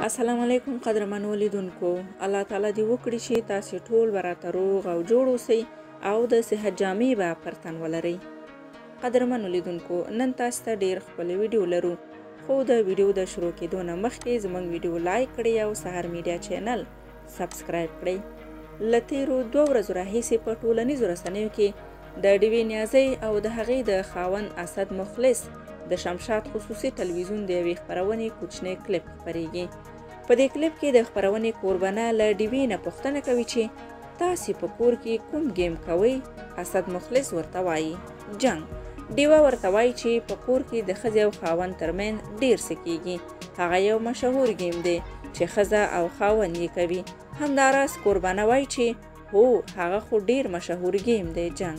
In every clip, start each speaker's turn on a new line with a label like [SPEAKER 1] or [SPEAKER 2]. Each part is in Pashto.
[SPEAKER 1] السلام علیکم قدرمنو لیدونکو. الله تعالی دې وکړي چې تاسې ټول به راته روغ او جوړ اوسئ او د صحت جامې به پر تن ولرئ. قدرمنو لیدونکو، نن تاسو ته ډېر ښکلی ویډیو لرو، خو د ویډیو د شروع کېدو نه مخکې زموږ ویډیو لایک کړئ او سهار میډیا چینل سبسکرایب کړئ. له تېرو 2 ورځو راهیسې په ټولنیزو رسنیو کې د ډیوې نیازۍ او د هغې د خاوند اسد مخلص د شمشاد خصوصي تلویزیون د یوې خپرونې کوچنی کلیپ خپریږي. په دې کلیپ کې د خپرونې کوربانه له ډیوې نه پوښتنه کوي چې تاسې په کور کې کوم گیم کوئ؟ اسد مخلص ورته وایي جنگ. ډیوه ورته وایي چې په کور کې د ښځې او خاوند ترمنځ ډیر څه کیږي، هغه یو مشهور گیم دی چې ښځه او خاوند یې کوي. همداراز کوربانه وایي چې هو، هغه خو ډیر مشهور گیم دی جنگ.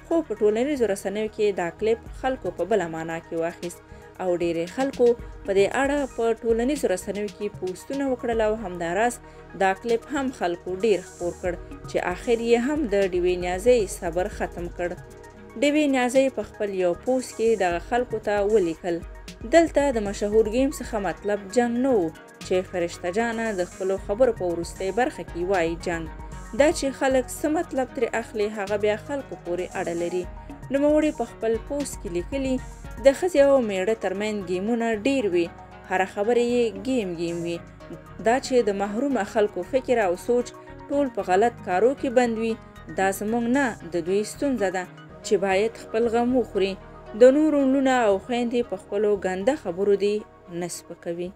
[SPEAKER 1] خو په ټولنیزو رسنیو کې دا کلیپ خلکو په بله معنا کې واخیست او ډیرې خلکو په دې اړه په ټولنیزو رسنیو کې پوسټونه وکړل او همداراز دا کلیپ هم خلکو ډیر خپور کړ چې آخر یې هم د ډیوې نیازۍ صبر ختم کړ. ډیوې نیازۍ په خپل یو پوسټ کې دغه خلکو ته ولیکل: دلته د مشهور گیم څخه مطلب جنگ نه و چې فرشته جانه د خپلو خبرو په وروستۍ برخه کې وایي جنگ. دا چې خلک څه مطلب ترې اخلي هغه بیا خلکو پورې اړه لري. نوموړي په خپل پوسټ کې لیکلي: د ښځې او میړه ترمنځ گیمونه ډیر وي، هره خبره یې گیم وي. دا چې د محرومه خلکو فکر او سوچ ټول په غلط کارو کې بند وي، دا زموږ نه، د دوی ستونزه ده چې باید خپل غم وخوري. د نورو لونه او خویندې په خپلو ګنده خبرو دې نه سپکوي.